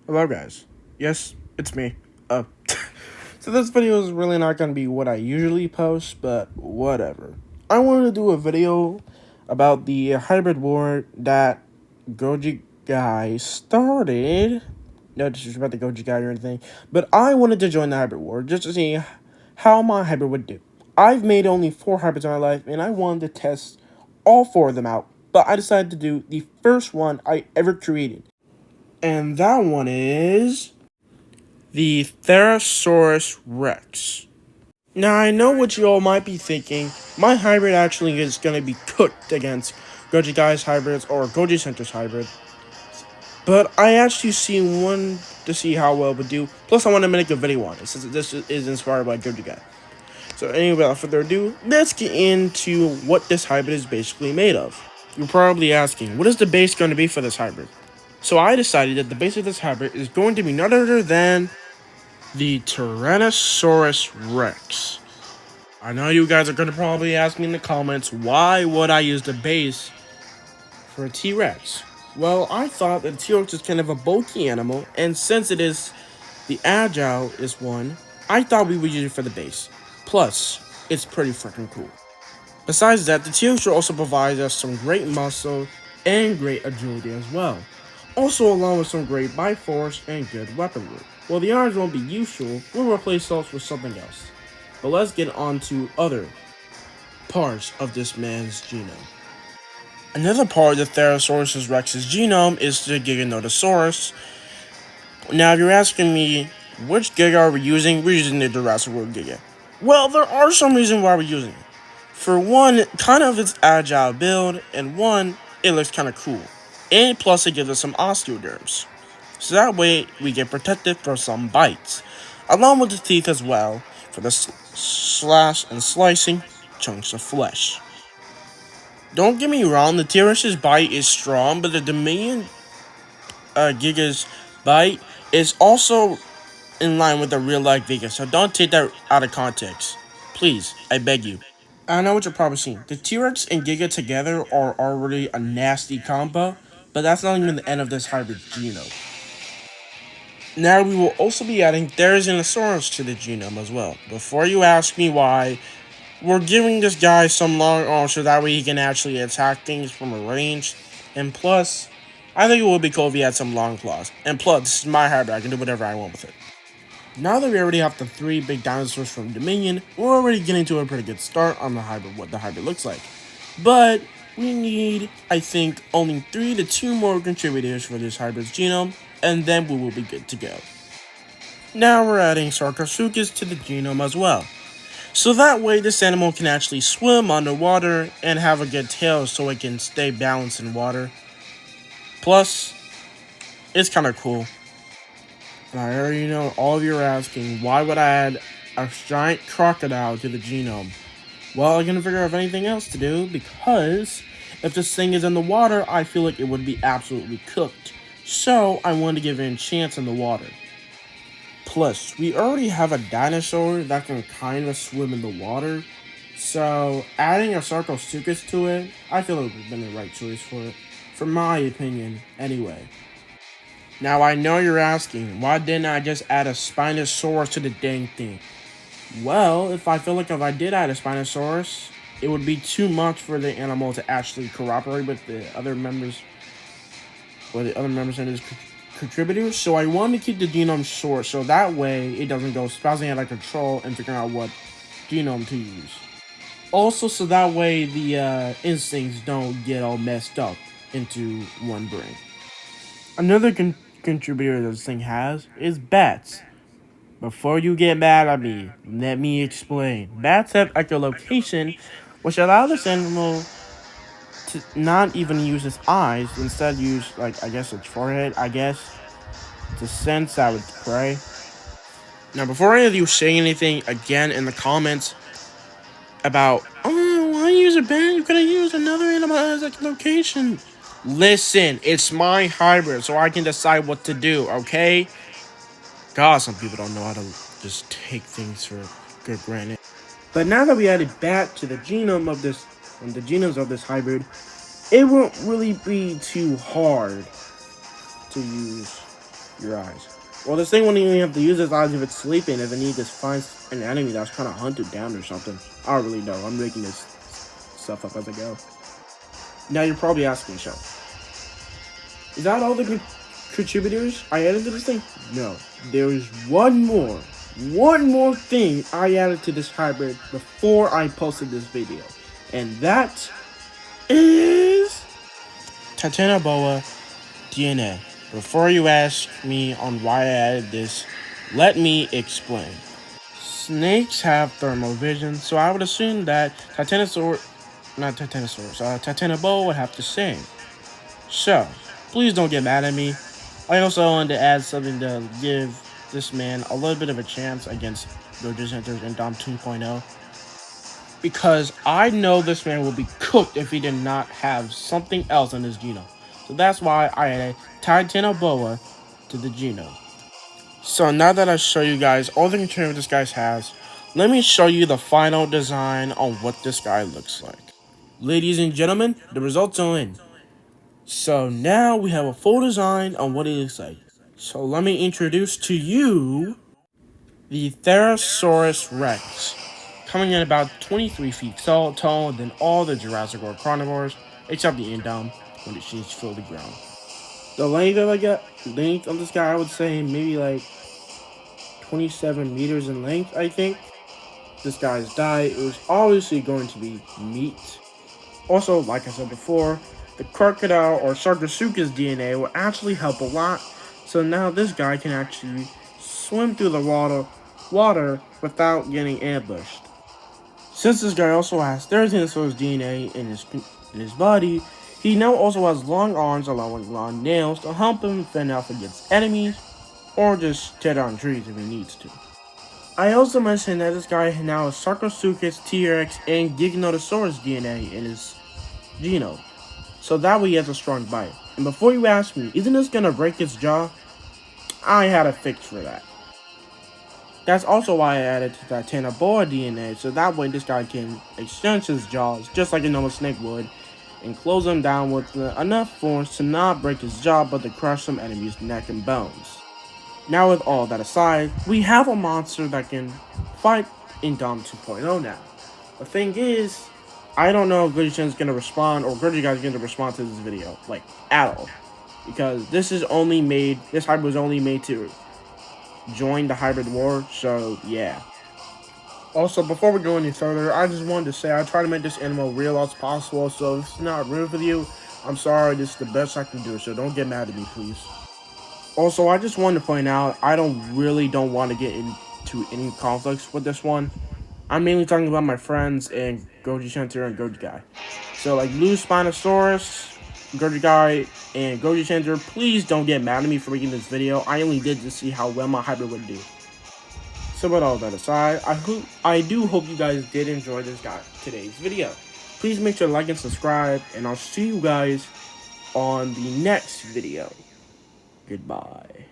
Hello guys. Yes, it's me. Uh, so this video is really not going to be what I usually post, but whatever. I wanted to do a video about the hybrid war that Goji Guy started. No disrespect to Goji Guy or anything, but I wanted to join the hybrid war just to see how my hybrid would do. I've made only 4 hybrids in my life, and I wanted to test all 4 of them out, but I decided to do the first one I ever created. And that one is the Therosaurus Rex. Now, I know what you all might be thinking. My hybrid actually is going to be cooked against Goji Guy's hybrids or Goji Center's hybrid. But I actually see one to see how well it would do. Plus, I want to make a video on it since this is inspired by Goji Guy. So anyway, without further ado, let's get into what this hybrid is basically made of. You're probably asking, what is the base going to be for this hybrid? So I decided that the base of this hybrid is going to be none other than the Tyrannosaurus Rex. I know you guys are going to probably ask me in the comments, why would I use the base for a T-Rex? Well, I thought that T-Rex is kind of a bulky animal, and since it is the agile is one, I thought we would use it for the base. Plus, it's pretty freaking cool. Besides that, the T-Rex will also provide us some great muscle and great agility as well. Also along with some great bite force and good weaponry. While the arms won't be useful, we'll replace those with something else. But let's get on to other parts of this man's genome. Another part of the Therosaurus Rex's genome is the Giganotosaurus. Now if you're asking me, which Giga are we using? We're using the Jurassic World Giga. Well, there are some reasons why we're using it. For one, kind of its agile build, and one, it looks kind of cool. And plus it gives us some osteoderms. So that way we get protected from some bites. Along with the teeth as well, for the slash and slicing chunks of flesh. Don't get me wrong, the T-Rex's bite is strong, but the Dominion Giga's bite is also in line with the real life Giga, so don't take that out of context. Please, I beg you. I know what you're probably seeing. The T-Rex and Giga together are already a nasty combo, but that's not even the end of this hybrid genome. Now we will also be adding Therizinosaurus to the genome as well. Before you ask me why, we're giving this guy some long arms so that way he can actually attack things from a range. And plus, I think it would be cool if he had some long claws. And plus, this is my hybrid, I can do whatever I want with it. Now that we already have the 3 big dinosaurs from Dominion, we're already getting to a pretty good start on the hybrid, what the hybrid looks like. But we need, I think, only 3 to 2 more contributors for this hybrid's genome, and then we will be good to go. Now we're adding Sarcosuchus to the genome as well. So that way this animal can actually swim underwater and have a good tail so it can stay balanced in water. Plus, it's kind of cool. And I already know all of you are asking, why would I add a giant crocodile to the genome? Well, I'm going to figure out if anything else to do, because if this thing is in the water, I feel like it would be absolutely cooked. So, I wanted to give it a chance in the water. Plus, we already have a dinosaur that can kind of swim in the water. So, adding a Sarcosuchus to it, I feel like it would have been the right choice for it. From my opinion, anyway. Now, I know you're asking, why didn't I just add a Spinosaurus to the dang thing? Well, if I did add a Spinosaurus, it would be too much for the animal to actually cooperate with the other members, and his contributors. So I wanted to keep the genome short, so that way it doesn't go spouting out of control and figuring out what genome to use. Also, so that way the instincts don't get all messed up into one brain. Another contributor this thing has is bats. Before you get mad at me, let me explain. Bats have echolocation, which allows this animal to not even use its eyes, instead use, its forehead, to sense out its prey. Now, before any of you say anything again in the comments about, oh, why use a bat? You could have used another animal as echolocation. Listen, it's my hybrid, so I can decide what to do, okay? God, some people don't know how to just take things for good granted. But now that we added bat to the genome of this, and the genomes of this hybrid, it won't really be too hard to use. your eyes. Well, this thing wouldn't even have to use its eyes if it's sleeping, if it needs to find an enemy that's trying to hunt it down or something. I don't really know. I'm making this stuff up as I go. Now you're probably asking yourself, is that all the contributors I added to this thing? No. There is one more thing I added to this hybrid before I posted this video. And that is Titanoboa DNA. Before you ask me on why I added this, let me explain. Snakes have thermal vision, so I would assume that Titanoboa would have the same. So, please don't get mad at me. I also wanted to add something to give this man a little bit of a chance against Gojo Center's Indom 2.0. Because I know this man will be cooked if he did not have something else in his genome. So that's why I added Titanoboa to the genome. So now that I show you guys all the contributors this guy has, let me show you the final design on what this guy looks like. Ladies and gentlemen, the results are in. So now we have a full design on what it looks like. So let me introduce to you the Therosaurus Rex, coming in about 23 feet taller than all the Jurassic World carnivores, except the Indom, when it seems to fill the ground. The length of this guy, I would say maybe like 27 meters in length, I think. This guy's diet was obviously going to be meat. Also, like I said before, the crocodile or Sarcosuchus DNA will actually help a lot. So now this guy can actually swim through the water without getting ambushed. Since this guy also has Therosaurus DNA in his body, he now also has long arms along with long nails to help him fend off against enemies or just tear down trees if he needs to. I also mentioned that this guy now has Sarcosuchus, T-Rex, and Giganotosaurus DNA in his genome, so that way he has a strong bite. And before you ask me, isn't this gonna break his jaw? I had a fix for that. That's also why I added Titanoboa DNA, so that way this guy can extend his jaws just like a normal snake would, and close him down with enough force to not break his jaw but to crush some enemies' neck and bones. Now with all that aside, we have a monster that can fight Indom 2.0 now. The thing is, I don't know if Gojo-chan's gonna respond or Gojo guy's gonna respond to this video, like, at all. Because this hybrid was only made to join the hybrid war, so yeah. Also, before we go any further, I just wanted to say I try to make this animal real as possible, so if it's not real with you, I'm sorry, this is the best I can do, so don't get mad at me, please. Also, I just wanted to point out, I don't want to get into any conflicts with this one. I'm mainly talking about my friends and Gojo Center and Gojo Guy. So, like, Blue Spinosaurus, Gojo Guy, and Gojo Center, please don't get mad at me for making this video. I only did to see how well my hybrid would do. So, with all that aside, I do hope you guys did enjoy today's video. Please make sure to like and subscribe, and I'll see you guys on the next video. Goodbye.